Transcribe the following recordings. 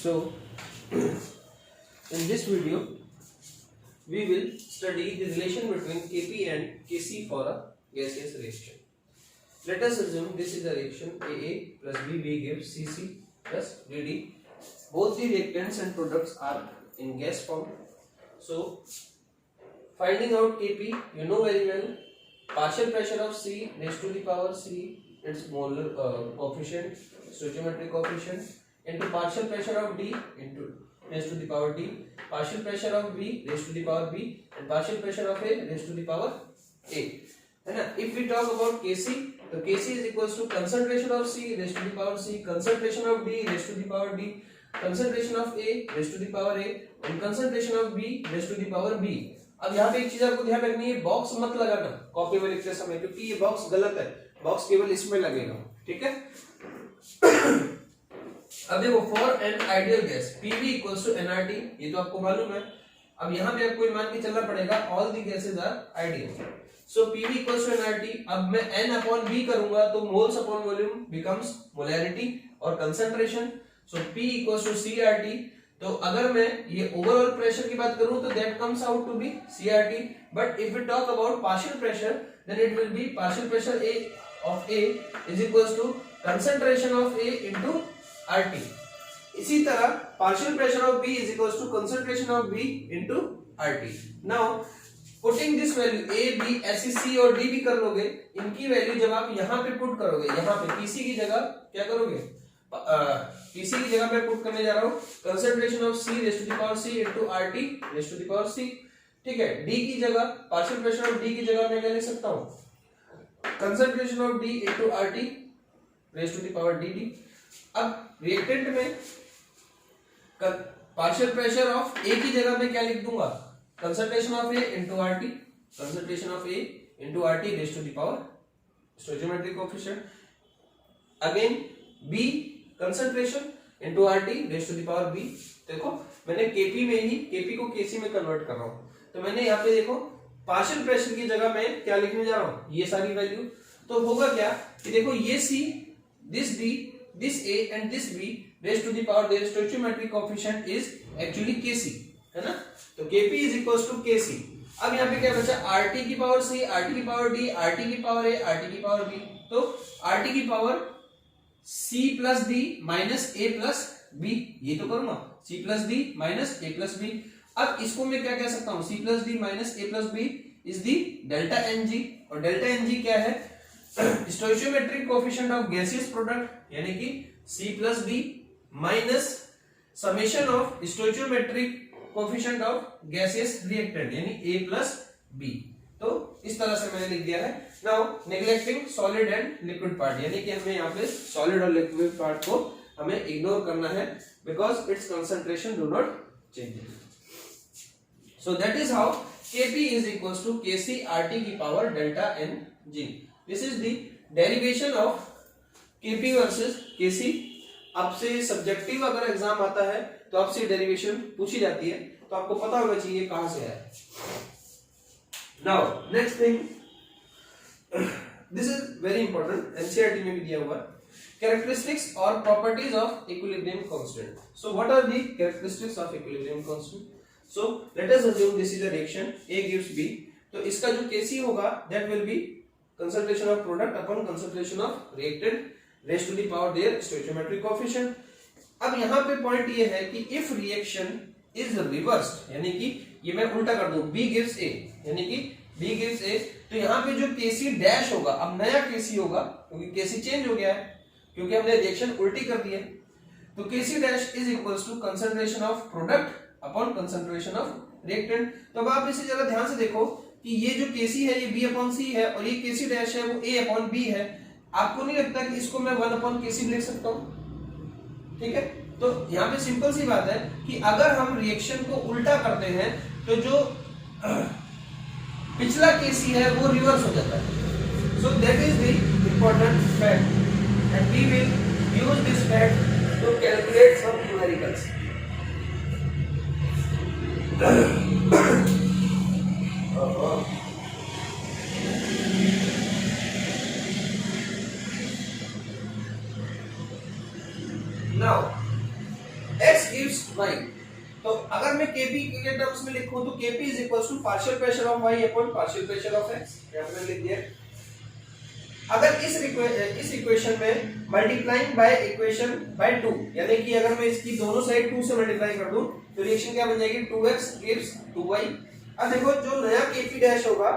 So in this video we will study the relation between Kp and Kc for a gaseous reaction. Let us assume this is a reaction AA plus BB gives Cc plus Vd. Both the reactants and products are in gas form. So finding out Kp, you know very well, partial pressure of C raised to the power C, its molar coefficient, stoichiometric coefficient, into partial pressure of D into raised to the power D, partial pressure of B raised to the power B, and partial pressure of A raised to the power A. है ना? If we talk about Kc, तो Kc is equals to concentration of C raised to the power C, concentration of D raised to the power D, concentration of A raised to the power A, and concentration of B raised to the power B. अब यहाँ पे एक चीज आपको ध्यान रखनी है, box मत लगाना कॉपी में लिखते समय, क्योंकि ये बॉक्स गलत है, बॉक्स केवल इसमें लगेगा, ठीक है। अब देखो for an ideal gas Pv equals to nRT, ये तो आपको मालूम है। अब यहाँ पे आपको मान के चलना पड़ेगा all the gases are ideal, so Pv equals to nRT। अब मैं n अपॉन v करूंगा तो moles upon volume becomes molarity और concentration, so P equals to CRT। तो अगर मैं ये ओवरऑल प्रेशर की बात करूं तो that comes out to be CRT, but if we talk about partial pressure then it will be partial pressure A of A is equals to concentration of A into RT। इसी तरह partial pressure of B is equals to concentration of B into RT। Now putting this value A, B, ऐसे C और D भी कर लोगे, इनकी value जब आप यहाँ पे पुट करोगे, यहाँ पे PC की जगह क्या करोगे, PC की जगह मैं पुट करने जा रहा हूँ concentration of C raise to the power C into RT raise to the power C, ठीक है। D की जगह पार्शियल प्रेशर ऑफ D की जगह मैं क्या लिख सकता हूँ, concentration of D into RT raise to the power DD। अब रिएक्टेंट में पार्शियल प्रेशर ऑफ A की जगह मैं क्या लिख दूंगा, concentration of A into RT, concentration of A into RT raise to the power stoichiometric coefficient. Again B concentration into RT raise to the power B। देखो मैंने Kp में ही Kp को Kc में कन्वर्ट कर रहा हूं, तो मैंने यहाँ पे देखो पार्शियल प्रेशर की जगह मैं क्या लिखने जा रहा हूं, ये सारी वैल्यू। तो होगा क्या कि देखो ये C, this D, this A and this B raise to the power their stoichiometric coefficient is actually Kc, है ना। तो Kp is equals to Kc। अब यहाँ पे क्या बचा, RT की पावर C, RT की पावर D, RT की पावर A, RT की पावर B। तो RT की power C plus D minus A plus B, ये तो करूंगा C plus D minus A plus B। अब इसको मैं क्या कह सकता हूं, C plus D minus A plus B is the delta Ng, और डेल्टा Ng क्या है, stoichiometric coefficient of gaseous product, यानी कि C plus D minus summation of stoichiometric coefficient of gaseous reactant, यानी A प्लस B। तो इस तरह से मैंने लिख दिया है। Now neglecting solid and liquid part, यानी कि हमें यहाँ पे सॉलिड और लिक्विड पार्ट को हमें इग्नोर करना है because it's concentration do not change. So that is how Kp is equals to Kc RT की power delta Ng। This is the derivation of Kp versus Kc। आपसे subjective अगर exam आता है तो आपसे डेरिवेशन पूछी जाती है, तो आपको पता होना चाहिए कहां से है। Now next thing, this is very important, NCERT में भी दिया हुआ, characteristics or properties of equilibrium constant। So what are the characteristics of equilibrium constant? So let us assume this is a reaction A gives B, तो इसका जो Kc होगा that will be concentration of product upon concentration of reactant raised to the power their stoichiometric coefficient। अब यहाँ पे point ये है कि if reaction is reversed, यानी कि ये मैं उल्टा कर दूं, B gives A, यानी कि B gives A, तो यहाँ पे जो Kc डैश होगा, अब नया Kc होगा क्योंकि Kc चेंज हो गया है, क्योंकि हमने रिएक्शन उल्टी कर दी है। तो Kc dash is equals to concentration of product upon concentration of reactant. तो अब आप इसे जरा ध्यान से देखो कि ये जो Kc है ये B अपॉन C है, और ये Kc डैश है वो A अपॉन B है। आपको नहीं लगता कि इसको मैं 1 अपॉन Kc लिख सकता हूँ, ठीक है। तो यहाँ पे सिंपल सी बात है कि अगर हम रिएक्शन को उल्टा करते हैं तो जो पिछला Kc है वो रिवर्स हो जाता है। So that is the important fact and we will use this fact to calculate some numericals. Now x y। तो अगर मैं Kp के टर्म्स में लिखूं तो Kp is equal to partial pressure of y upon partial pressure of x, यहां पे लिख दिया। अगर इस इक्वेशन में मल्टीप्लाइंग बाय इक्वेशन बाय 2, यानी कि अगर मैं इसकी दोनों साइड 2 से मल्टीप्लाई कर दूं तो रिएक्शन क्या बन जाएगी, 2x गिव्स 2y। अब देखो जो नया Kp डैश होगा,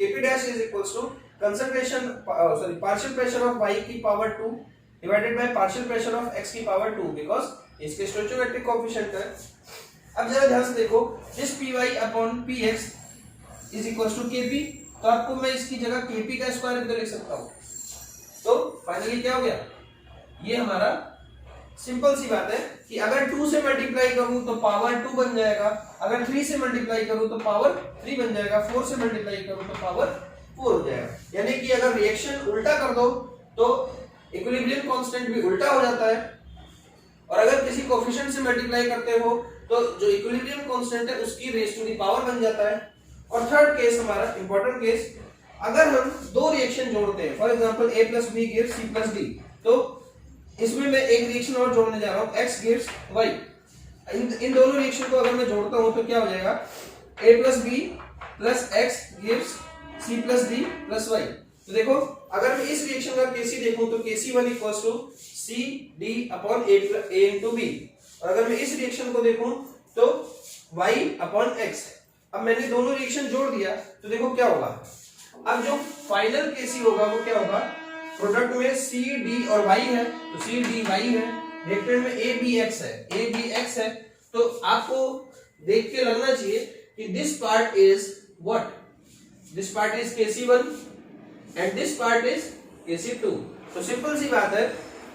Kp dash is equals to concentration partial pressure of y की power 2 divided by partial pressure of x की पावर 2, बिकॉज़ इसके स्टोइचोमेट्रिक कोएफिशिएंट है। अब जरा ध्यान से देखो, this py upon px is equals to Kp, तो आपको मैं इसकी जगह Kp का स्क्वायर भी लिख सकता हूं। तो फाइनली क्या हो गया, ये हमारा सिंपल सी बात है कि अगर 2 से मल्टीप्लाई करूं तो पावर 2 बन जाएगा, अगर 3 से मल्टीप्लाई करूं तो पावर 3 बन जाएगा, 4 से मल्टीप्लाई करूं तो पावर 4 हो जाएगा। यानी कि अगर रिएक्शन उल्टा कर दो तो इक्विलिब्रियम कांस्टेंट भी उल्टा हो जाता है, और अगर किसी कोएफिशिएंट से मल्टीप्लाई करते हो तो जो इक्विलिब्रियम कांस्टेंट है उसकी रेज टू द पावर बन जाता है। और थर्ड केस हमारा इंपॉर्टेंट केस, अगर हम दो रिएक्शन जोड़ते हैं, for example a plus B gives c plus d, तो इसमें मैं एक रिएक्शन और जोड़ने जा रहा हूं x गिव्स y। इन दोनों रिएक्शन को अगर मैं जोड़ता हूं तो क्या हो जाएगा, a plus B plus x gives c plus d plus y। तो देखो अगर मैं इस रिएक्शन का kc देखूं तो kc1 equals to c d upon a into b, और अगर मैं इस रिएक्शन को देखूं तो y अपॉन x। अब मैंने दोनों रिएक्शन जोड़ दिया तो देखो क्या होगा, अब जो फाइनल केसी होगा वो क्या होगा, प्रोडक्ट में सी डी और वाई है तो सी डी वाई है, रिएक्टेंट में ए बी एक्स है, ए बी एक्स है। तो आपको देख के लगना चाहिए कि this part is what, this part is Kc1 and this part is Kc2। तो सिंपल सी बात है,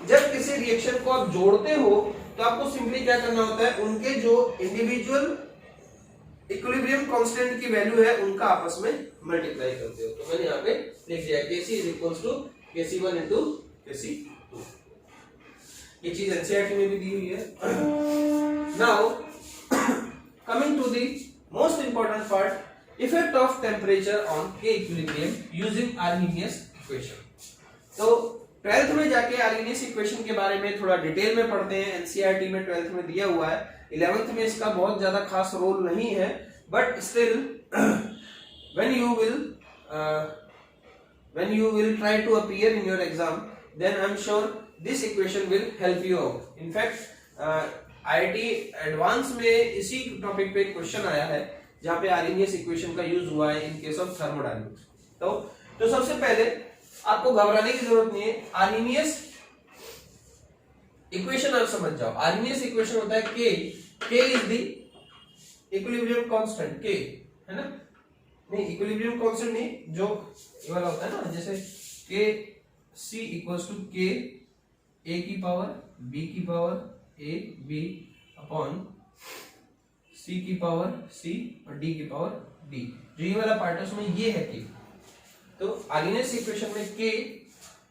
जब किसी रिएक्शन को आप जोड़ते हो तो आपको सिंपली क्या करना होता है, उनके जो इंडिविजुअल इक्विलिब्रियम कांस्टेंट की वैल्यू है उनका आपस में मल्टीप्लाई करते हो। तो मैंने यहाँ पे लिख दिया Kc is equals to Kc1 into Kc2। ये चीज एनसीईआरटी में भी दी हुई है। Now coming to the most important part, effect of temperature on K equilibrium using Arrhenius equation. तो 12th में जाके आर्हेनियस इक्वेशन के बारे में थोड़ा डिटेल में पढ़ते हैं, एनसीईआरटी में 12th में दिया हुआ है, 11th में इसका बहुत ज्यादा खास रोल नहीं है, but still when you will try to appear in your exam, then I'm sure this equation will help you out. In fact IIT advance में इसी टॉपिक पे क्वेश्चन आया है जहां पे आर्हेनियस इक्वेशन का यूज हुआ है इन केस ऑफ थर्मोडायनामिक्स। तो सबसे पहले आपको घबराने की जरूरत नहीं है, आर्हेनियस इक्वेशन आप समझ जाओ। आर्हेनियस इक्वेशन होता है K is the equilibrium constant, K है ना, नहीं इक्विलिब्रियम कांस्टेंट नहीं, जो ये वाला होता है ना, जैसे K C equals to K A की पावर B की power A B upon C की पावर C और D की पावर D, जो ये वाला पार्ट है उसमें ये है K। तो आर्हेनियस इक्वेशन में K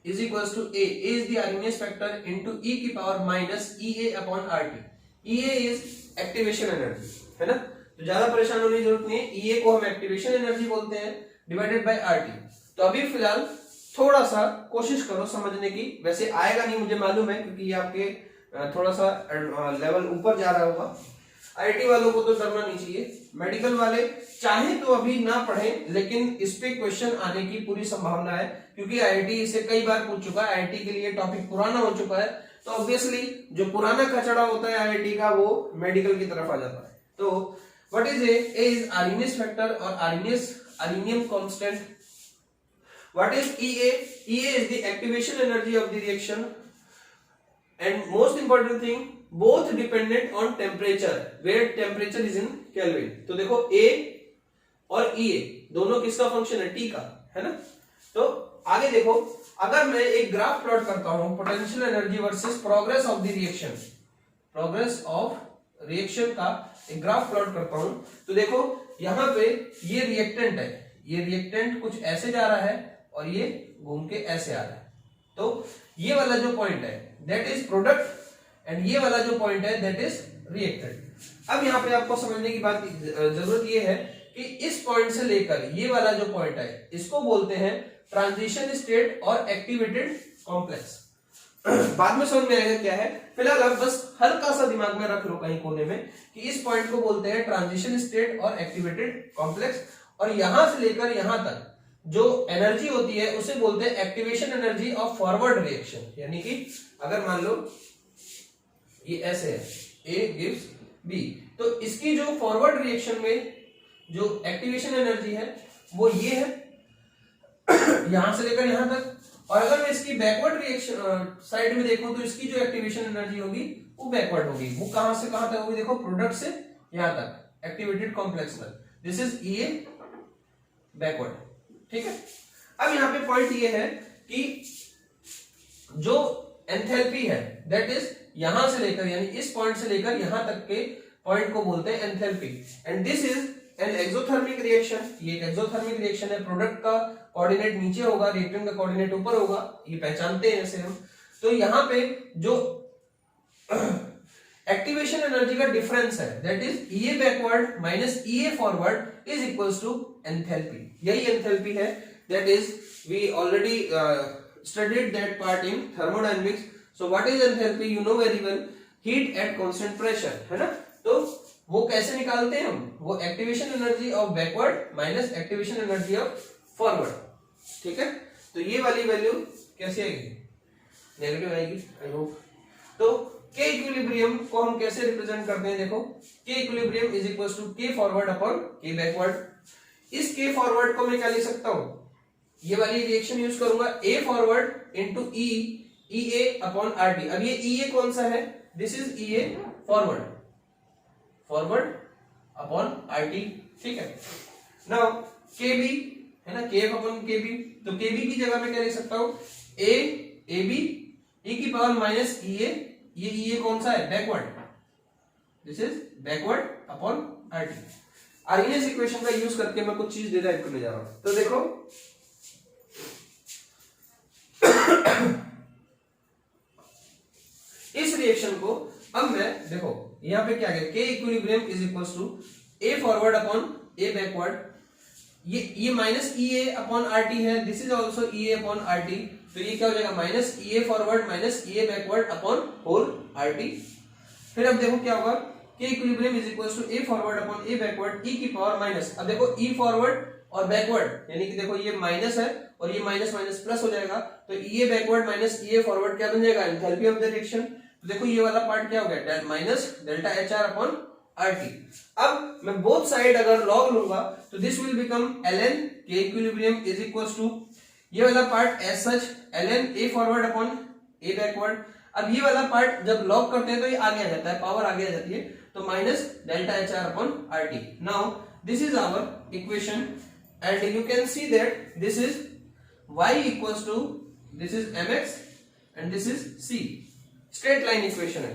is equals to A is the Arrhenius factor into e की power minus EA upon RT। EA is activation energy, है ना, तो ज्यादा परेशान होने की जरूरत नहीं है, EA को हम एक्टिवेशन एनर्जी बोलते हैं डिवाइडेड बाय RT। तो अभी फिलहाल थोड़ा सा कोशिश करो समझने की, वैसे आएगा नहीं मुझे मालूम है क्योंकि ये आपके थोड़ा सा लेवल ऊपर जा रहा होगा। आईटी वालों को तो डरना नहीं चाहिए, मेडिकल वाले चाहे तो अभी ना पढ़ें, लेकिन इस पे क्वेश्चन आने की पूरी संभावना है क्योंकि आईटी इसे कई बार पूछ चुका है, आईटी के लिए टॉपिक पुराना हो चुका है, तो ऑब्वियसली जो पुराना कचड़ा होता है आईटी का वो मेडिकल की तरफ आ जाता है। तो what is A is Arrhenius factor और Arrhenius constant. What is Ea is the activation energy of the reaction and most important thing both dependent on temperature where temperature is in Kelvin। तो देखो A और EA दोनों किसका function है, T का, है ना। तो आगे देखो, अगर मैं एक ग्राफ प्लॉट करता हूं potential energy versus progress of the reaction, progress of reaction का एक ग्राफ प्लॉट करता हूं, तो देखो यहां पे ये रिएक्टेंट है, ये रिएक्टेंट कुछ ऐसे जा रहा है और ये घूम के ऐसे आ रहा है। तो ये वाला जो पॉइंट है दैट इज प्रोडक्ट एंड ये वाला जो पॉइंट है दैट इज रिएक्टेंट। अब यहाँ पे आपको समझने की बात जरूरत ये है कि इस पॉइंट से लेकर ये वाला जो पॉइंट है इसको बोलते हैं ट्रांजिशन स्टेट और एक्टिवेटेड कॉम्प्लेक्स। बाद में समझ में आएगा क्या है। फिलहाल आप बस हल्का सा दिमाग में रख लो कहीं कोने में कि इस पॉइंट को बोलते हैं ट्रांजिशन स्टेट और एक्टिवेटेड कॉम्प्लेक्स, और यहां से लेकर यहां तक जो एनर्जी होती है उसे बोलते हैं activation energy of forward reaction. यानी कि अगर मान लो ये ऐसे है, ए गिव्स बी, तो इसकी जो फॉरवर्ड रिएक्शन में जो एक्टिवेशन एनर्जी है वो ये है यहां से लेकर यहां तक, और अगर मैं इसकी बैकवर्ड रिएक्शन साइड में देखूं तो इसकी जो एक्टिवेशन एनर्जी होगी वो बैकवर्ड होगी। वो कहां से कहां तक होगी, देखो प्रोडक्ट से यहां तक एक्टिवेटेड कॉम्प्लेक्स तक, दिस इज ए बैकवर्ड, ठीक है। अब यहां पे पॉइंट ये है कि जो एंथैल्पी है दैट इज यहां से लेकर यानी इस पॉइंट से लेकर यहां तक के पॉइंट को बोलते हैं enthalpy, and this is an exothermic reaction. ये एक एक्सोथर्मिक रिएक्शन है, प्रोडक्ट का कोऑर्डिनेट नीचे होगा, रिएक्टेंट का कोऑर्डिनेट ऊपर होगा, ये पहचानते हैं ऐसे हम। तो यहां पे जो एक्टिवेशन एनर्जी का डिफरेंस है that is E A backward minus E A forward is equals to enthalpy. यही एंथैल्पी है, that is we already studied that part in thermodynamics. So what is enthalpy, you know very well, heat at constant pressure, है ना। तो वो कैसे निकालते हैं हम, वो activation energy of backward minus activation energy of forward, ठीक है। तो ये वाली वैल्यू कैसे आएगी, नेगेटिव आएगी आई होप। तो के इक्विलिब्रियम को हम कैसे रिप्रेजेंट करते हैं, देखो के इक्विलिब्रियम इज इक्वल टू के फॉरवर्ड अपॉन के बैकवर्ड। इस के फॉरवर्ड को मैं क्या लिख सकता हूं, ये वाली रिएक्शन यूज करूंगा, ए forward into E A upon R T. अब ये ई ए कौन सा है, this is E A forward, forward upon R T, ठीक है। नाउ के बी है ना, के एफ अपॉन के बी, तो के बी की जगह मैं क्या लिख सकता हूं, ए बी ई की पावर माइनस ई ए, ये ई ए कौन सा है, backward, this is backward upon R T. Arrhenius equation का यूज करके मैं कुछ चीज डिराइव करने जा रहा हूं। तो देखो इस रिएक्शन को अब मैं देखो यहां पे क्या गया, K equilibrium is equal to A forward upon A backward, ये minus E A upon R T है, this is also E A upon R T, तो ये क्या हो जाएगा minus E A forward minus E A backward upon whole R T. फिर अब देखो क्या होगा, K equilibrium is equal to A forward upon A backward E की पावर माइनस, अब देखो ई फॉरवर्ड और बैकवर्ड यानी कि देखो ये माइनस है और ये माइनस माइनस प्लस हो जाएगा, तो ई A backward minus E A forward क्या बन जाएगा, एंथैल्पी ऑफ द रिएक्शन। तो देखो ये वाला पार्ट क्या हो गया, minus delta H R upon R T. अब मैं बोथ साइड अगर लॉग लूंगा तो दिस विल बिकम ln के इक्विलिब्रियम इज इक्वल टू ये वाला part as such ln A forward upon A backward. अब ये वाला पार्ट जब लॉग करते हैं तो ये आगे आ जाता है, पावर आगे आ जाती है, तो minus delta H R upon R T. Now this is our equation and you can see that this is y equals to this is mx and this is c, straight line equation है।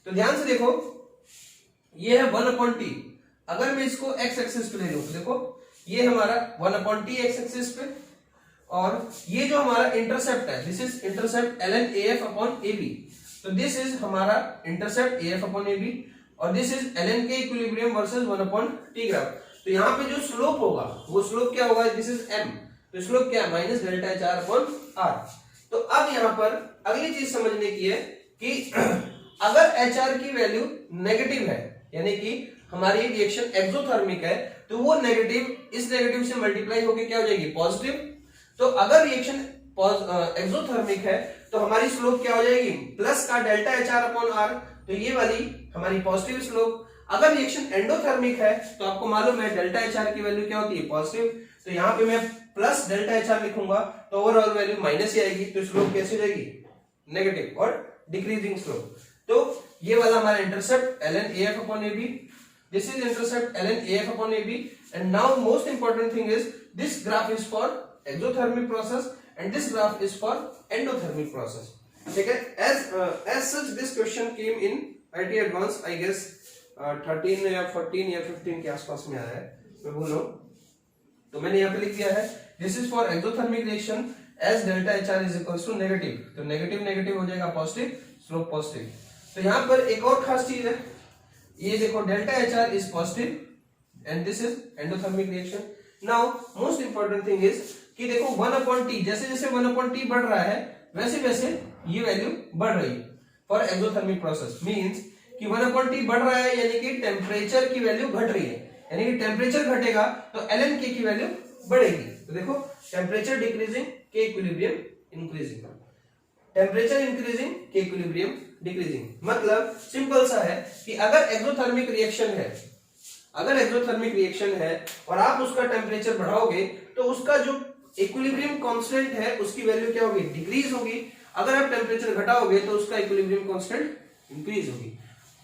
तो ध्यान से देखो ये है 1 upon T, अगर मैं इसको x एक्सिस पे ले लूं तो देखो ये हमारा 1 अपॉन टी x एक्सिस पे, और ये जो हमारा इंटरसेप्ट है this is intercept ln af upon ab, तो दिस इज हमारा इंटरसेप्ट af अपॉन ab, और दिस इज ln के equilibrium versus 1 upon T graph. तो यहाँ पे जो स्लोप होगा वो स्लोप क्या होगा, दिस इज m, तो स्लोप क्या है minus delta H R upon R. तो अब यहाँ पर अगली चीज समझने की है कि अगर एच आर की वैल्यू नेगेटिव है यानी कि हमारी रिएक्शन एक्सोथर्मिक है, तो वो नेगेटिव इस नेगेटिव से मल्टीप्लाई होकर क्या हो जाएगी, पॉजिटिव। तो अगर रिएक्शन एक्सोथर्मिक है तो हमारी स्लोप क्या हो जाएगी, प्लस का delta H R upon R, तो ये वाली हमारी पॉजिटिव स्लोप। अगर रिएक्शन एंडोथर्मिक है तो आपको मालूम है डेल्टा एच आर की वैल्यू क्या होती है, पॉजिटिव, तो यहाँ पे मैं प्लस डेल्टा एच आर लिखूंगा तो ओवरऑल वैल्यू माइनस ही आएगी, तो स्लोप कैसी रहेगी, नेगेटिव और डिक्रीजिंग स्लोप। तो ये वाला हमारा intercept ln af upon ab, this is intercept ln af upon ab, and now most important thing is this graph is for exothermic process and this graph is for endothermic process, ठीक है। as such this question came in IT advanced I guess 13 या 14 या 15 के आसपास में आया है, मैं भूल रहा हूं, तो मैंने यहाँ पे लिख दिया है this is for exothermic reaction as delta hr is equals to negative, तो नेगेटिव नेगेटिव हो जाएगा पॉजिटिव, स्लोप पॉजिटिव। तो यहाँ पर एक और खास चीज है, ये देखो delta H are is positive and this is endothermic reaction. Now most important thing is कि देखो 1 अपॉन टी, जैसे जैसे 1 अपॉन टी बढ़ रहा है वैसे वैसे ये वैल्यू बढ़ रही है फॉर एक्सोथर्मिक प्रोसेस मींस कि 1/T बढ़ रहा है, यानी कि टेम्परेचर की वैल्यू घट रही है, यानी कि टेम्परेचर घटेगा तो ln k की वैल्यू बढ़ेगी। तो देखो temperature decreasing k equilibrium increasing, temperature increasing k equilibrium decreasing. मतलब सिंपल सा है कि अगर एक्सोथर्मिक रिएक्शन है और आप उसका टेम्परेचर बढ़ाओगे तो उसका जो इक्विलिब्रियम कांस्टेंट है उसकी वैल्यू क्या होगी, डिक्रीज होगी। अगर आप टेम्परेचर घटाओगे तो उसका इक्विलिब्रियम कांस्टेंट इंक्रीज होगी।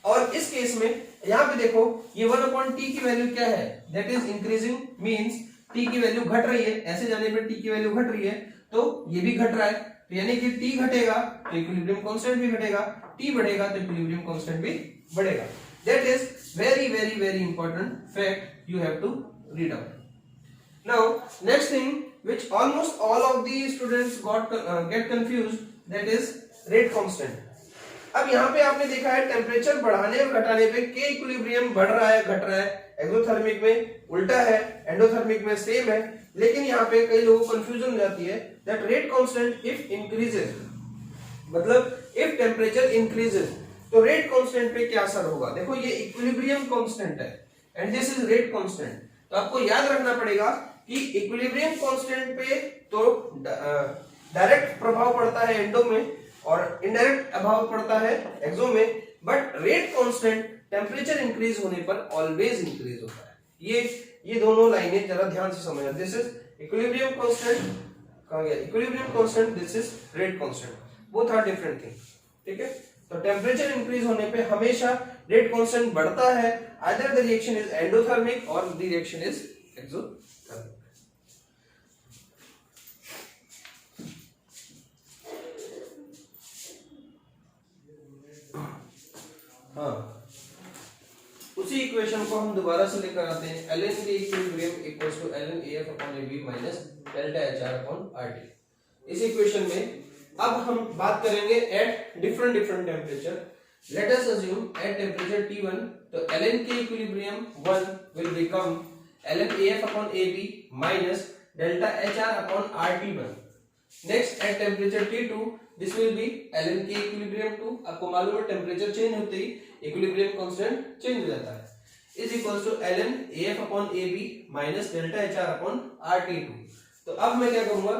और इस केस में यहां पे देखो ये 1/T की वैल्यू क्या है, that is increasing means T की वैल्यू घट रही है, ऐसे जाने पे T की वैल्यू घट रही है तो ये भी घट रहा है, तो यानी कि T घटेगा तो इक्विलिब्रियम कांस्टेंट भी घटेगा, T बढ़ेगा तो इक्विलिब्रियम कांस्टेंट भी बढ़ेगा। That is very very very important fact you have to read out. Now next thing which almost all of the students get confused, that is rate constant। अब यहाँ पे आपने देखा है टेम्परेचर बढ़ाने और घटाने पे k इक्विलिब्रियम बढ़ रहा है घट रहा है, एक्सोथर्मिक में उल्टा है, एंडोथर्मिक में सेम है। लेकिन यहाँ पे कई लोगों को कंफ्यूजन हो जाती है that rate constant if increases, मतलब इफ टेम्परेचर इंक्रीजेस तो रेट कांस्टेंट पे क्या असर होगा। देखो ये इक्विलिब्रियम कांस्टेंट है and this is rate constant, तो आपको याद रखना पड़ेगा कि इक्विलिब्रियम कांस्टेंट पे तो डायरेक्ट प्रभाव पड़ता है एंडो में और इनडायरेक्ट प्रभाव पड़ता है एक्सो में, but rate constant temperature increase होने पर ऑलवेज इंक्रीज होता है। ये दोनों लाइनें जरा ध्यान से समझना। दिस इज इक्विलिब्रियम कांस्टेंट, कहां गया equilibrium constant, this is rate constant, both are different thing. ठीक है, तो टेम्परेचर इंक्रीज होने पे हमेशा रेट कांस्टेंट बढ़ता है, either the reaction is endothermic और द रिएक्शन इज एक्सोथर्मिक। हाँ, उसी इक्वेशन को हम दोबारा से लेकर आते हैं, ln k equilibrium equals to ln AF upon AB minus delta HR upon RT। इस इक्वेशन में अब हम बात करेंगे at different temperature. Let us assume at temperature T1 तो ln k equilibrium 1 will become ln AF upon AB minus delta HR upon RT1। Next at temperature T2 this will be ln k equilibrium 2। आपको मालूम है temperature change होते ही equilibrium constant change हो जाता है, is equals to ln AF upon AB minus delta HR upon RT2। तो अब मैं क्या करूंगा,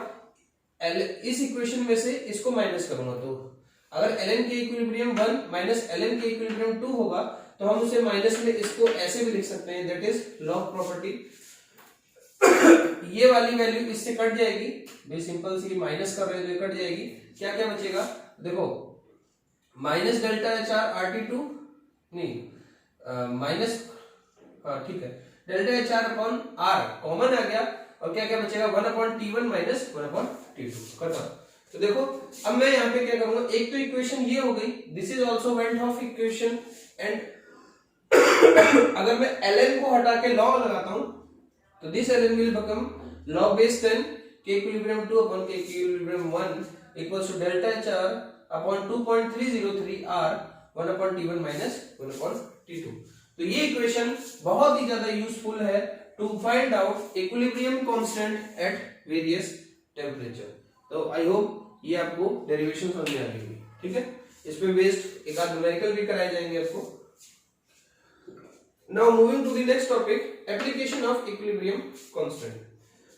इस इक्वेशन में से इसको माइनस करूंगा, तो अगर ln k equilibrium 1 minus ln k equilibrium 2 होगा तो हम उसे माइनस में इसको ऐसे भी लिख सकते हैं, दैट इज लॉग प्रॉपर्टी। ये वाली वैल्यू इससे कट जाएगी, भी सिंपल सी माइनस कर रहे हैं तो कट जाएगी, क्या क्या बचेगा देखो, माइनस डेल्टा HR RT2 नहीं माइनस, हाँ ठीक है, delta HR upon R common आ गया और क्या क्या बचेगा 1/T1 माइनस 1/T2 खत्म। तो देखो अब मैं यहाँ पे क्या करूंगा, एक तो इक्वेशन ये हो गई, this is also went of equation and अगर मैं ln को हटा के log लगाता हूं तो this ln will become log base 10 k equilibrium 2 upon k equilibrium 1 equals to delta HR upon 2.303 R 1/T1 minus 1/T2। तो ये इक्वेशन बहुत ही ज्यादा यूजफुल है to find out equilibrium constant at various temperature. तो आई होप ये आपको derivation समझ में आ गई, ठीक है। इस पे बेस्ड एक आध न्यूमेरिकल भी कराए जाएंगे आपको। Now moving to the next topic, application of equilibrium constant.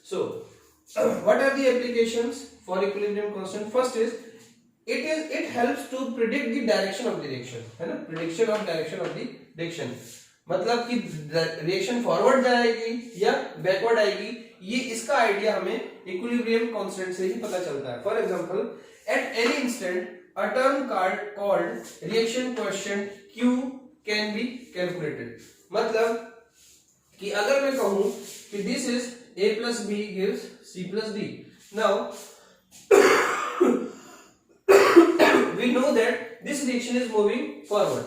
So what are the applications for equilibrium constant? First is it helps to predict the direction of the reaction, है ना, prediction of direction of the reaction, मतलब कि reaction forward जाएगी या backward आएगी, ये इसका idea हमें इक्विलिब्रियम कांस्टेंट से ही पता चलता है। For example at any instant a term called reaction coefficient Q can be calculated. मतलब कि अगर मैं कहूं कि this is A plus B gives C plus D, now we know that this reaction is moving forward।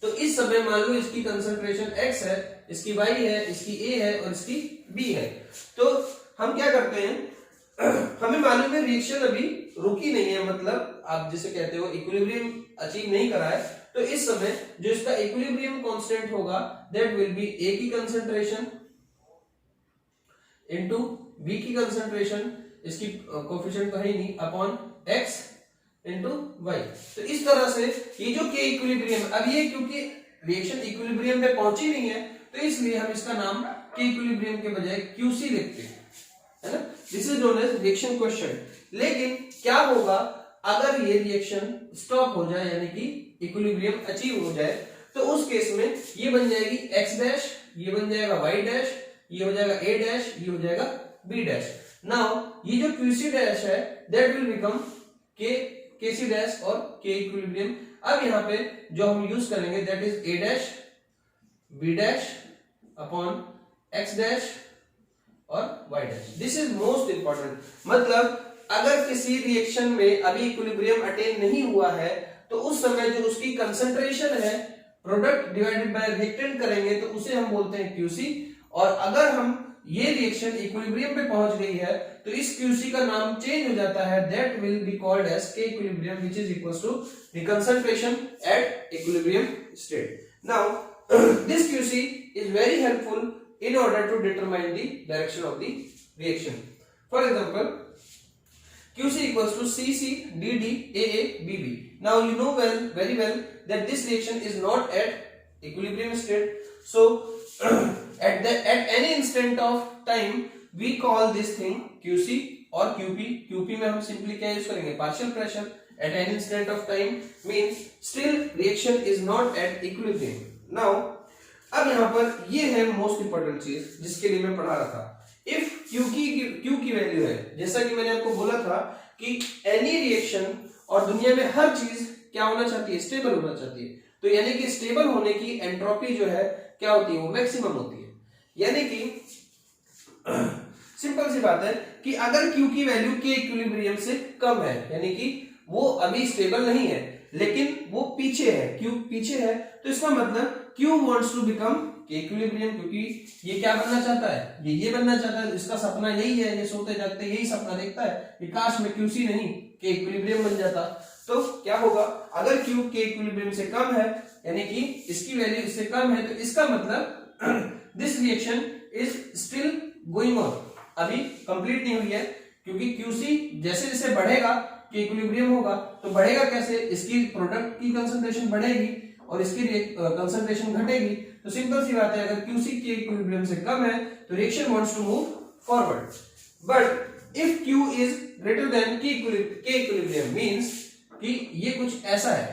तो इस समय मान लो इसकी कंसंट्रेशन X है, इसकी Y है, इसकी A है और इसकी B है। तो हम क्या करते हैं, हमें मालूम है रिएक्शन अभी रुकी नहीं है, मतलब आप जिसे कहते हो इक्विलिब्रियम अचीव नहीं करा है, तो इस समय जो इसका इक्विलिब्रियम कांस्टेंट होगा दैट विल बी A की कंसंट्रेशन इनटू B की कंसंट्रेशन, इसकी कोएफिशिएंट तो है ही नहीं, अपॉन X इंटू वाई। तो इस तरह से ये जो के इक्विलिब्रियम, अब ये क्योंकि रिएक्शन इक्विलिब्रियम पे पहुंची नहीं है तो इसलिए हम इसका नाम के इक्विलिब्रियम के बजाय क्यूसी लिखते हैं, है ना। This is known as reaction question. लेकिन क्या होगा अगर ये रिएक्शन स्टॉप हो जाए, यानी कि इक्विलिब्रियम अचीव हो जाए, तो उस केस में ये बन जाएगी एक्स डैश, ये बन जाएगा वाई डैश, ये हो जाएगा ए डैश, ये हो जाएगा बी डैश। नाउ ये जो क्यूसी डैश है दैट विल बिकम के सी डैश और के इक्विलिब्रियम। अब यहाँ पे जो हम यूज करेंगे that is A dash B dash upon X dash और Y dash. This is most important. मतलब अगर किसी रिएक्शन में अभी इक्विलिब्रियम अटेन नहीं हुआ है तो उस समय जो उसकी कंसंट्रेशन है प्रोडक्ट डिवाइडेड बाय रिएक्टेंट करेंगे तो उसे हम बोलते हैं क्यूसी। और अगर हम ये रिएक्शन इक्विलिब्रियम पे पहुंच गई है तो इस क्यूसी का नाम चेंज हो जाता है, that will be called as K equilibrium which is equals to the concentration at equilibrium state. Now this Qc is very helpful in order to determine the direction of the reaction. For example, QC equals to CC DD AA BB. Now you know very well that this reaction is not at equilibrium state. So at any instant of time we call this thing QC or QP. QP में हम simply क्या use करेंगे, partial pressure at any instant of time means still reaction is not at equilibrium. Now अब यहां पर ये है most important चीज जिसके लिए मैं पढ़ा रहा था। इफ क्यू की वैल्यू है, जैसा कि मैंने आपको बोला था कि एनी रिएक्शन और दुनिया में हर चीज क्या होना चाहती है, स्टेबल होना चाहती है। तो यानी कि स्टेबल होने की एंट्रोपी जो है क्या होती है, वो मैक्सिमम होती है। यानी कि सिंपल सी बात है कि अगर क्यू की वैल्यू के इक्विलिब्रियम से कम है, यानी कि वो अभी स्टेबल नहीं है लेकिन वो पीछे है, क्यू पीछे है, तो इसका मतलब Q wants to become के इक्विलिब्रियम, क्योंकि ये क्या बनना चाहता है, ये बनना चाहता है। इसका सपना यही है, ये सोते जागते यही सपना देखता है कि काश में QC नहीं के इक्विलिब्रियम बन जाता। तो क्या होगा अगर Q के इक्विलिब्रियम से कम है, यानी कि इसकी वैल्यू इससे कम है, तो इसका मतलब this reaction is still going on, अभी कंप्लीट नहीं हुई है। क्योंकि QC जैसे जैसे बढ़ेगा के इक्विलिब्रियम होगा, तो बढ़ेगा कैसे, इसकी प्रोडक्ट की कंसंट्रेशन बढ़ेगी और इसकी कंसंट्रेशन घटेगी। तो सिंपल सी बात है, अगर QC के इक्विलिब्रियम से कम है तो reaction wants to move forward. But if Q is greater than K equilibrium means कि ये कुछ ऐसा है,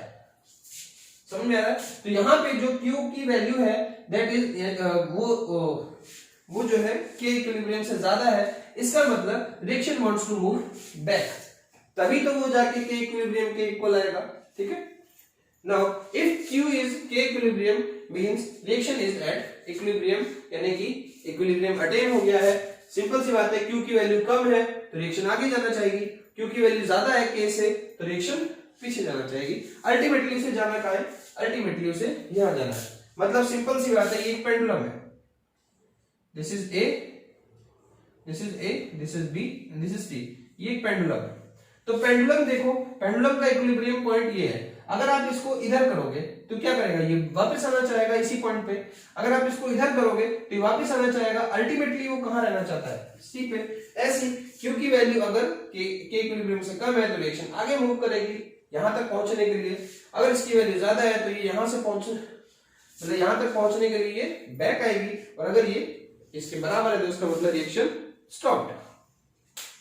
समझ में आ रहा है। तो यहाँ पे जो Q की वैल्यू है दैट इज वो जो है के इक्विलिब्रियम से ज्यादा है, इसका मतलब reaction wants to move back, तभी तो वो जाके के इक्विलिब्रियम के इक्वल आएगा। ठीक है। Now, if Q is K equilibrium means reaction is at equilibrium, यानी कि equilibrium attain हो गया है। सिंपल सी बात है, Q की वैल्यू कम है तो रिएक्शन आगे जाना चाहिए, Q की वैल्यू ज्यादा है K से तो रिएक्शन पीछे जाना चाहिए। अल्टीमेटली उसे जाना कहाँ है, अल्टीमेटली उसे यहाँ जाना है। मतलब सिंपल सी बात है, ये एक पेंडुलम है, this is A, this is A, this is B, this is T, ये एक पेंडुलम है। तो पेंडुलम देखो, पेंडुलम का इक्विलिब्रियम पॉइंट ये है। अगर आप इसको इधर करोगे तो क्या करेगा, ये वापस आना चाहेगा इसी पॉइंट पे। अगर आप इसको इधर करोगे तो ये वापस आना चाहेगा, अल्टीमेटली वो कहां रहना चाहता है, सी पे। ऐसी Q की वैल्यू अगर के इक्विलिब्रियम से कम है तो रिएक्शन आगे मूव करेगी यहां तक पहुंचने के लिए। अगर इसकी वैल्यू ज्यादा है तो ये यहां से मतलब यहां तक पहुंचने के लिए बैक आएगी, और अगर ये इसके बराबर है तो इसका मतलब रिएक्शन स्टॉप्ड है।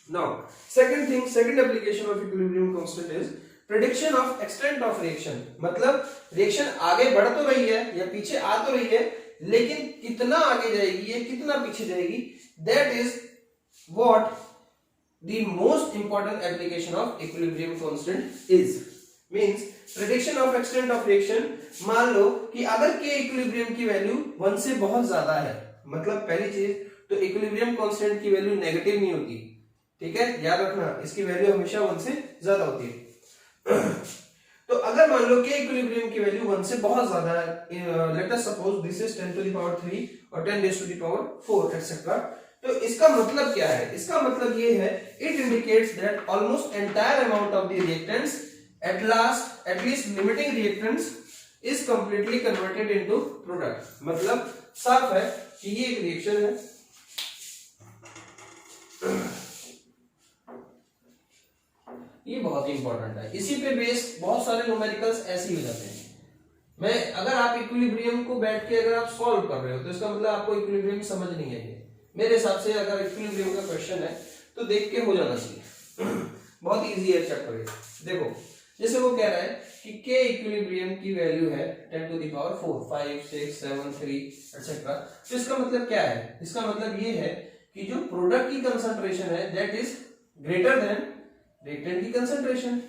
Now, second application of equilibrium constant is prediction of extent of reaction। मतलब रिएक्शन आगे बढ़ तो रही है या पीछे आ तो रही है, लेकिन कितना आगे जाएगी या कितना पीछे जाएगी, that is what the most important application of equilibrium constant is। Means prediction of extent of reaction। मान लो कि अगर के इक्विलिब्रियम की वैल्यू 1 से बहुत ज्यादा है, मतलब पहली चीज तो इक्विलिब्रियम कांस्टेंट की वैल्यू नेगेटिव नहीं होती, ठीक है, याद रखना, इसकी वैल्यू हमेशा 1 से ज्यादा होती है। तो अगर मान लो कि इक्विलिब्रियम की वैल्यू 1 से बहुत ज्यादा है, let us suppose this is 10 to the power 3 और 10 raise to the power 4 etcetera, तो इसका मतलब क्या है, इसका मतलब ये है, it indicates that almost entire amount of the reactants at least limiting reactants is completely converted into product। मतलब साफ है कि ये एक रिएक्शन है, ये बहुत ही इंपॉर्टेंट है। इसी पे बेस बहुत सारे न्यूमेरिकल्स ऐसे ही हो जाते हैं। मैं अगर आप इक्विलिब्रियम को बैठ के अगर आप सॉल्व कर रहे हो तो इसका मतलब आपको इक्विलिब्रियम समझ नहीं है। मेरे हिसाब से अगर इक्विलिब्रियम का क्वेश्चन है तो देख के हो जाना चाहिए। बहुत इजी है चैप्टर ये। देखो जैसे वो कह रहा है कि के इक्विलिब्रियम की वैल्यू है 10 टू द पावर 4, 5, 6, 7, 3 एटसेट्रा। तो इसका मतलब क्या है? इसका मतलब ये है कि जो प्रोडक्ट की कंसंट्रेशन है that is greater then reactant की कंसंट्रेशन।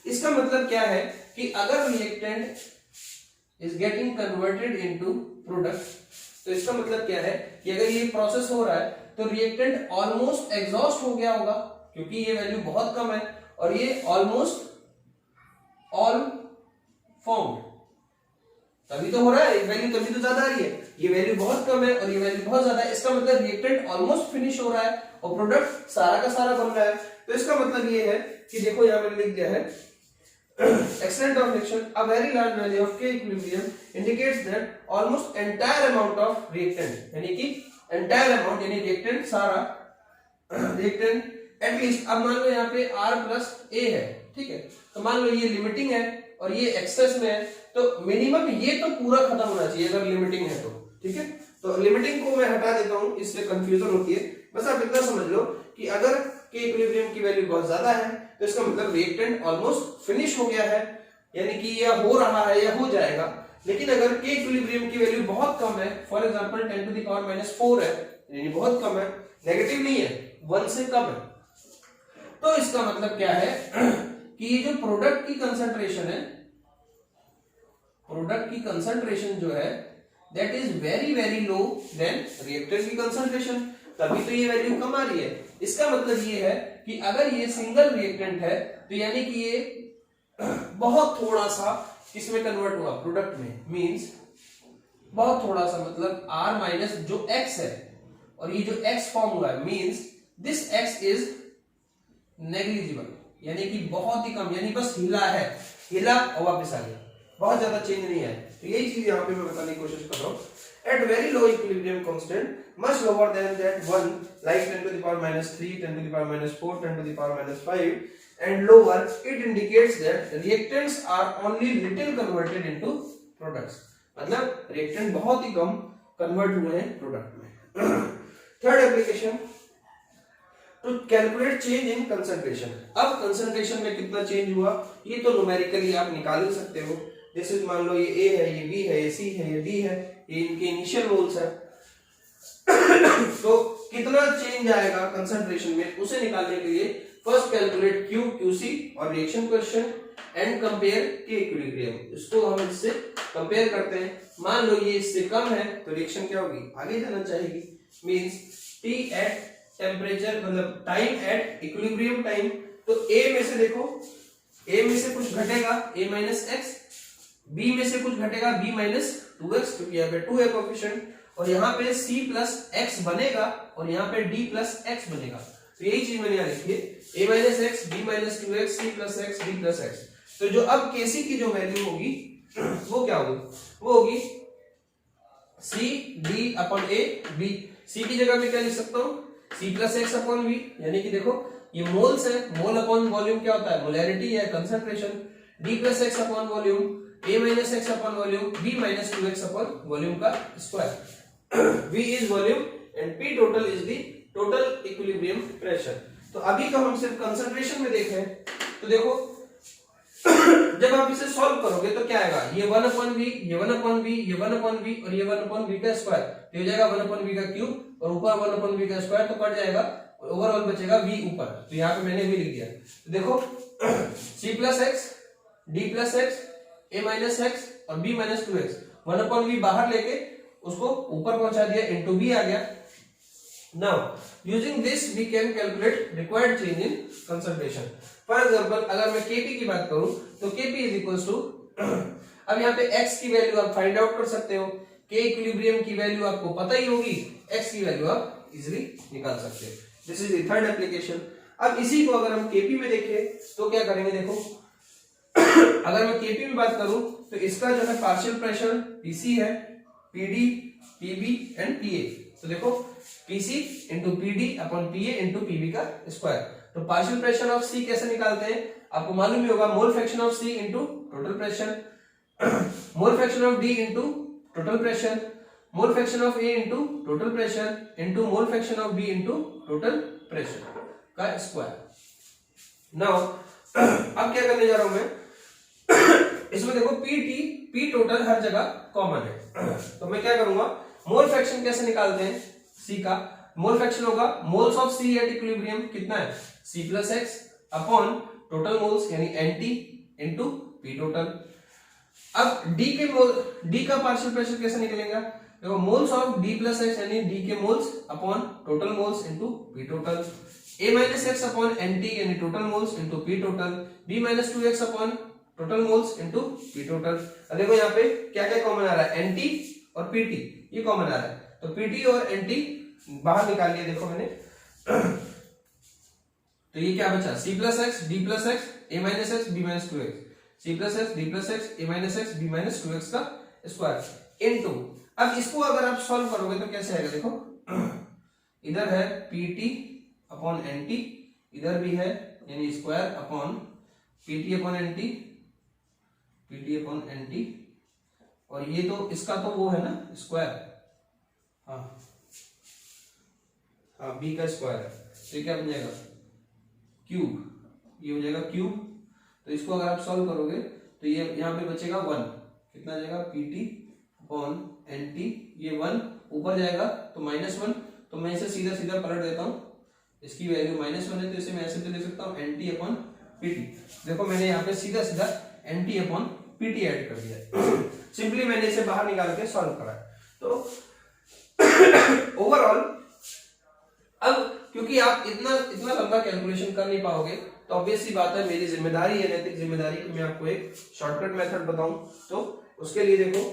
इसका मतलब क्या है कि अगर reactant is getting converted into product, तो इसका मतलब क्या है कि अगर ये प्रोसेस हो रहा है तो रिएक्टेंट ऑलमोस्ट एग्जॉस्ट हो गया होगा, क्योंकि ये वैल्यू बहुत कम है और ये ऑलमोस्ट ऑल फॉर्म्ड, तभी तो हो रहा है वैल्यू, तभी तो ज्यादा आ रही है। ये वैल्यू बहुत कम है और ये वैल्यू बहुत ज्यादा है, इसका मतलब रिएक्टेंट ऑलमोस्ट फिनिश हो रहा है और प्रोडक्ट सारा का सारा बन रहा है। तो इसका मतलब ये है कि देखो यहां मैंने लिख दिया है extent of reaction, a very large value of K equilibrium indicates that almost entire amount of reactant, यानी कि entire amount यानी reactant सारा reactant at least, अब मान लो यहाँ पे R plus A है, ठीक है, तो मान लो ये लिमिटिंग है और ये एक्सेस में है, तो मिनिमम ये तो पूरा खत्म होना चाहिए अगर लिमिटिंग है तो, ठीक है। तो लिमिटिंग को मैं हटा देता हूँ, इससे कंफ्यूजन होती है। बस आप इतना समझ लो कि अगर के इक्विलिब्रियम की वैल्यू बहुत ज्यादा है तो इसका मतलब रिएक्टेंट ऑलमोस्ट फिनिश हो गया है, यानी कि या हो रहा है या हो जाएगा। लेकिन अगर के इक्विलिब्रियम की वैल्यू बहुत कम है, for example 10 to the power -4 है, यानी बहुत कम है, नेगेटिव नहीं है, 1 से कम है, तो इसका मतलब क्या है कि ये जो प्रोडक्ट की कंसंट्रेशन है, प्रोडक्ट की कंसंट्रेशन जो है that is very very low then reactant की कंसंट्रेशन, तभी तो ये वैल्यू कम आ रही है। इसका मतलब ये है कि अगर ये सिंगल रिएक्टेंट है तो यानी कि ये बहुत थोड़ा सा किसमें कन्वर्ट हुआ, प्रोडक्ट में, मींस बहुत थोड़ा सा, मतलब R माइनस जो X है और ये जो X फॉर्म हुआ है, means this X is negligible, यानी कि बहुत ही कम, यानी बस हिला है, हिला और वापस आ गया, बहुत ज्यादा चेंज नहीं है। तो यही चीज यहाँ पे मैं बताने की कोशिश कर रहा हूँ। At very low equilibrium constant, much lower than that one, like 10 to the power -3, 10 to the power -4, 10 to the power -5, and lower, it indicates that reactants are only little converted into products. मतलब reactant बहुत ही कम convert हुए हैं product में। Third application, to calculate change in concentration. अब concentration में कितना change हुआ ये तो numerically आप निकाल ही सकते हो। जैसे मान लो ये A है, ये B है, ये C है, ये D है, ये इनके इनिशियल मोल्स है, तो कितना चेंज आएगा कंसंट्रेशन में उसे निकालने के लिए फर्स्ट कैलकुलेट Q, QC और रिएक्शन क्वेश्चन एंड कंपेयर के इक्विलिब्रियम, इसको हम इससे कंपेयर करते हैं। मान लो ये इससे कम है तो रिएक्शन क्या होगी, आगे जाना चाहिए, मींस T एट टेम्परेचर, मतलब टाइम एट इक्विलिब्रियम टाइम। तो A में से देखो, A में से कुछ घटेगा A माइनस एक्स, B में से कुछ घटेगा B माइनस 2x, क्योंकि यहाँ पे 2 है कोएफिशिएंट, और यहाँ पे C प्लस x बनेगा और यहाँ पे D प्लस x बनेगा। तो यही चीज मैंने यहाँ लिखी है, A minus x, B minus 2x, C plus x, D plus x। तो जो अब Kc की जो वैल्यू होगी वो क्या होगी, वो होगी C D upon A B। C की जगह पे क्या लिख सकता हूँ, C plus x upon V, यानी कि देखो ये मोल्स है, मोल अपॉन वॉल्यूम क्या होता है, मोलैरिटी है, concentration. D plus x upon volume, A minus X upon volume, B minus 2x upon volume का square. V is volume and P total is the total equilibrium pressure. तो अभी तो हम सिर्फ कंसंट्रेशन में देख रहे हैं, तो देखो जब आप इसे सॉल्व करोगे तो क्या आएगा, ये 1 अपॉन V, ये 1 अपॉन V, ये 1 अपॉन V और ये 1 अपॉन V का स्क्वायर, तो हो जाएगा 1 अपॉन V का क्यूब और ऊपर 1 अपॉन V का स्क्वायर, तो कट जाएगा, ओवरऑल बचेगा V ऊपर। तो यहाँ पे मैंने V लिख दिया। तो देखो C plus x, D plus x, A minus x और B minus 2x, 1 upon V बाहर लेके उसको ऊपर पहुंचा दिया, इनटू B आ गया। Now using this we can calculate required change in concentration. For example अगर मैं Kp की बात करूं तो Kp इज इक्वल्स टू, अब यहाँ पे x की वैल्यू आप फाइंड आउट कर सकते हो, K इक्विलिब्रियम की वैल्यू आपको पता ही होगी, x की वैल्यू आप इजीली निकाल सकते हो। This is the third application. अब इसी को अगर हम Kp में देखें तो क्या करेंगे, देखो अगर मैं Kp में बात करूं तो इसका जो है पार्शियल प्रेशर Pc है, Pd, Pb एंड Pa। तो देखो Pc into Pd upon Pa into Pb का स्क्वायर। तो पार्शियल प्रेशर ऑफ सी कैसे निकालते हैं, आपको मालूम ही होगा, mole fraction of C into total pressure, mole fraction of D into total pressure, mole fraction of A into total pressure into mole fraction of B into total pressure का square. Now अब क्या करने जा रहा हूं मैं, इसमें देखो पी टोटल हर जगह कॉमन है, तो मैं क्या करूंगा, मोल फ्रैक्शन कैसे निकालते हैं सी का, मोल फ्रैक्शन होगा moles of C at equilibrium कितना है, C plus X upon total moles यानी एनटी इंटू पी टोटल। अब डी का पार्शियल प्रेशर कैसे निकलेगा, देखो moles of D plus X यानी डी के moles upon total moles into P total, A minus X upon NT यानी total moles into P total, B minus 2x upon total moles into P total. अब देखो यहाँ पे क्या क्या common आ रहा है, एनटी और पीटी ये कॉमन आ रहा है, तो पीटी और एनटी बाहर निकाल लिया देखो मैंने, तो ये क्या बचा, C plus X D plus X A minus X B minus 2x, C plus X D plus X A minus X B minus 2x का स्क्वायर इनटू, अब इसको अगर आप सॉल्व करोगे तो कैसे आएगा, देखो इधर है पीटी अपॉन एनटी, इधर भी है यानी square upon PT upon NT, PT upon NT, और ये तो इसका तो वो है ना स्क्वायर, हाँ हाँ बी का स्क्वायर है, तो क्या बन जाएगा क्यूब, ये हो जाएगा क्यूब, तो इसको अगर आप सॉल्व करोगे तो ये यहाँ पे बचेगा 1, कितना आ जाएगा पीटी अपॉन एनटी, ये 1 ऊपर जाएगा तो -1, तो मैं इसे सीधा सीधा पलट देता हूँ, इसकी वैल्यू -1 है तो इसे मैं ऐसे भी लिख सकता हूँ एनटी अपॉन पीटी। देखो मैंने यहाँ पे सीधा सीधा एनटी अपॉन पीटी ऐड कर दिया, सिंपली मैंने इसे बाहर निकाल के सॉल्व करा। तो ओवरऑल अब क्योंकि आप इतना लंबा कैलकुलेशन कर नहीं पाओगे, तो ऑब्वियस सी बात है, मेरी जिम्मेदारी है, नैतिक जिम्मेदारी कि मैं आपको एक शॉर्टकट मेथड बताऊं। तो उसके लिए देखो,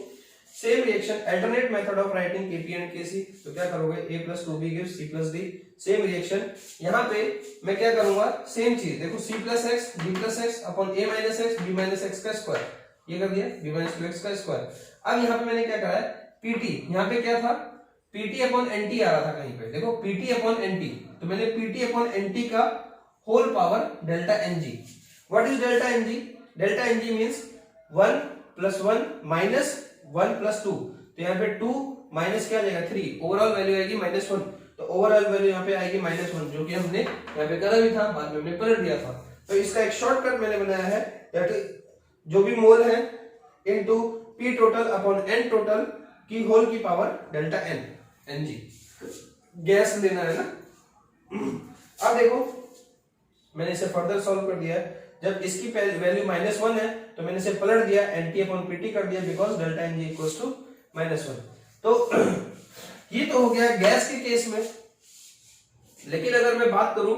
same reaction alternate method of writing Kp and Kc, तो क्या करोगे, a + 2b gives c + d, same reaction यहाँ पे मैं क्या करूंगा, सेम चीज देखो c + x d + x upon a - x b - x का स्क्वायर, ये कर दिया b - 2x का स्क्वायर। अब यहाँ पे मैंने क्या करा है, pt, यहाँ पे क्या था pt अपॉन nt आ रहा था कहीं पे, देखो pt अपॉन nt, तो मैंने pt अपॉन nt का whole power delta ng। What is delta ng? Delta ng means 1 + 1 minus 1 + 2, तो यहाँ पे 2 माइनस क्या आ जाएगा 3, ओवरऑल वैल्यू आएगी -1, तो ओवरऑल वैल्यू यहाँ पे आएगी -1, जो कि हमने यहाँ पे करा भी था, बाद में हमने पलट दिया था। तो इसका एक शॉर्टकट मैंने बनाया है, दैट जो भी मोल है into p total upon n total की होल की पावर डेल्टा ng, गैस लेना है ना। अब देखो मैंने इसे फर्दर सॉल्व कर दिया है, जब इसकी वैल्यू -1 है तो मैंने इसे पलट दिया, nt अपॉन pt कर दिया, because delta ng equals to -1। तो ये तो हो गया गैस के केस में, लेकिन अगर मैं बात करूं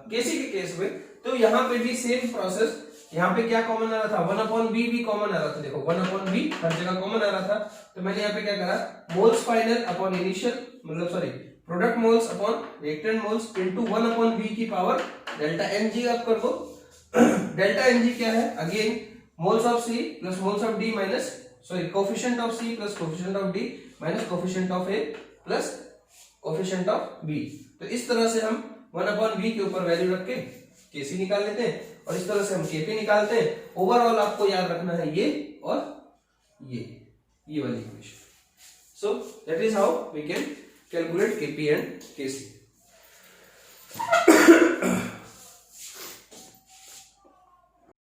केसी के केस में, तो यहाँ पे भी सेम प्रोसेस, यहाँ पे क्या कॉमन आ रहा था, 1/b भी कॉमन आ रहा था, देखो 1/b हर जगह कॉमन आ रहा था, तो मैंने यहाँ पे क्या करा, मोल्स फाइनल अपॉन इनिशियल, मतलब sorry product moles upon reactant moles into 1/b की पावर डेल्टा ng आप कर दो। डेल्टा ng क्या है, again moles of C plus moles of D minus coefficient of C plus coefficient of D minus coefficient of A plus coefficient of B। तो इस तरह से हम 1/b के ऊपर वैल्यू रख के Kc निकाल लेते हैं, और इस तरह से हम Kp निकालते हैं। ओवरऑल आपको याद रखना है ये और ये वाली equation. So that is how we can calculate Kp and Kc।